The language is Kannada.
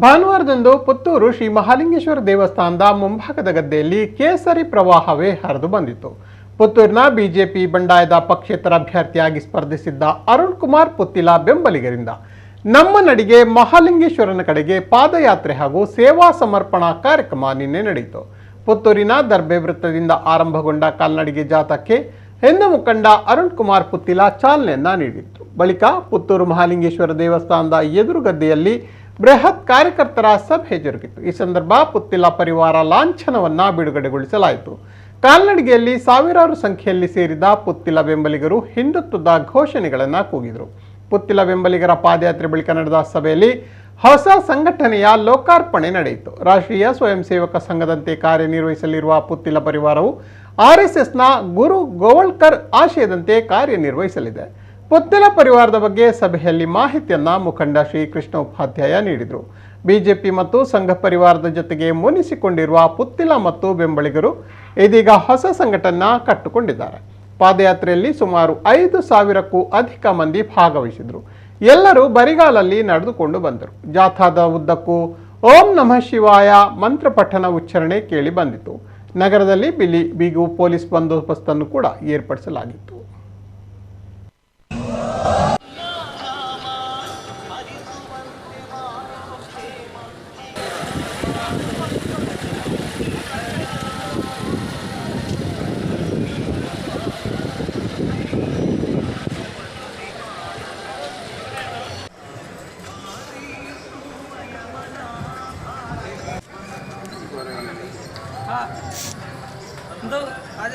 ಭಾನುವಾರದಂದು ಪುತ್ತೂರು ಶ್ರೀ ಮಹಾಲಿಂಗೇಶ್ವರ ದೇವಸ್ಥಾನದ ಮುಂಭಾಗದ ಗದ್ದೆಯಲ್ಲಿ ಕೇಸರಿ ಪ್ರವಾಹವೇ ಹರಿದು ಬಂದಿತು. ಪುತ್ತೂರಿನ ಬಿಜೆಪಿ ಬಂಡಾಯದ ಪಕ್ಷೇತರ ಅಭ್ಯರ್ಥಿಯಾಗಿ ಸ್ಪರ್ಧಿಸಿದ್ದ ಅರುಣ್ ಕುಮಾರ್ ಪುತ್ತಿಲ ಬೆಂಬಲಿಗರಿಂದ ನಮ್ಮ ನಡಿಗೆ ಮಹಾಲಿಂಗೇಶ್ವರನ ಕಡೆಗೆ ಪಾದಯಾತ್ರೆ ಹಾಗೂ ಸೇವಾ ಸಮರ್ಪಣಾ ಕಾರ್ಯಕ್ರಮ ನಿನ್ನೆ ನಡೆಯಿತು. ಪುತ್ತೂರಿನ ದರ್ಬೆ ವೃತ್ತದಿಂದ ಆರಂಭಗೊಂಡ ಕಾಲ್ನಡಿಗೆ ಜಾಥಾಕ್ಕೆ ಹಿಂದೂ ಮುಖಂಡ ಅರುಣ್ ಕುಮಾರ್ ಪುತ್ತಿಲ ಚಾಲನೆಯನ್ನ ನೀಡಿದ್ರು. ಬಳಿಕ ಪುತ್ತೂರು ಮಹಾಲಿಂಗೇಶ್ವರ ದೇವಸ್ಥಾನದ ಎದುರು ಗದ್ದೆಯಲ್ಲಿ ಬೃಹತ್ ಕಾರ್ಯಕರ್ತರ ಸಭೆ ಜರುಗಿತು. ಈ ಸಂದರ್ಭ ಪುತ್ತಿಲ ಪರಿವಾರ ಲಾಂಛನವನ್ನ ಬಿಡುಗಡೆಗೊಳಿಸಲಾಯಿತು. ಕಾಲ್ನಡಿಗೆಯಲ್ಲಿ ಸಾವಿರಾರು ಸಂಖ್ಯೆಯಲ್ಲಿ ಸೇರಿದ ಪುತ್ತಿಲ ಬೆಂಬಲಿಗರು ಹಿಂದುತ್ವದ ಘೋಷಣೆಗಳನ್ನು ಕೂಗಿದರು. ಪುತ್ತಿಲ ಬೆಂಬಲಿಗರ ಪಾದಯಾತ್ರೆ ಬಳಿಕ ನಡೆದ ಸಭೆಯಲ್ಲಿ ಹೊಸ ಸಂಘಟನೆಯ ಲೋಕಾರ್ಪಣೆ ನಡೆಯಿತು. ರಾಷ್ಟ್ರೀಯ ಸ್ವಯಂ ಸೇವಕ ಸಂಘದಂತೆ ಕಾರ್ಯನಿರ್ವಹಿಸಲಿರುವ ಪುತ್ತಿಲ ಪರಿವಾರವು ಆರ್ಎಸ್ಎಸ್ನ ಗುರು ಗೋವಳ್ಕರ್ ಆಶಯದಂತೆ ಕಾರ್ಯನಿರ್ವಹಿಸಲಿದೆ. ಪುತ್ತಿಲ ಪರಿವಾರದ ಬಗ್ಗೆ ಸಭೆಯಲ್ಲಿ ಮಾಹಿತಿಯನ್ನ ಮುಖಂಡ ಶ್ರೀ ಕೃಷ್ಣ ಉಪಾಧ್ಯಾಯ ನೀಡಿದರು. ಬಿಜೆಪಿ ಮತ್ತು ಸಂಘ ಪರಿವಾರದ ಜೊತೆಗೆ ಮುನಿಸಿಕೊಂಡಿರುವ ಪುತ್ತಿಲ ಮತ್ತು ಬೆಂಬಲಿಗರು ಇದೀಗ ಹೊಸ ಸಂಘಟನೆ ಕಟ್ಟಿಕೊಂಡಿದ್ದಾರೆ. ಪಾದಯಾತ್ರೆಯಲ್ಲಿ ಸುಮಾರು 5,000ಕ್ಕೂ ಅಧಿಕ ಮಂದಿ ಭಾಗವಹಿಸಿದರು. ಎಲ್ಲರೂ ಬರಿಗಾಲಲ್ಲಿ ನಡೆದುಕೊಂಡು ಬಂದರು. ಜಾಥಾದ ಉದ್ದಕ್ಕೂ ಓಂ ನಮಃ ಶಿವಾಯ ಮಂತ್ರ ಪಠಣ ಉಚ್ಚಾರಣೆ ಕೇಳಿ ಬಂದಿತು. ನಗರದಲ್ಲಿ ಬಿಗಿ ಪೊಲೀಸ್ ಬಂದೋಬಸ್ತನ್ನು ಕೂಡ ಏರ್ಪಡಿಸಲಾಗಿತ್ತು. आज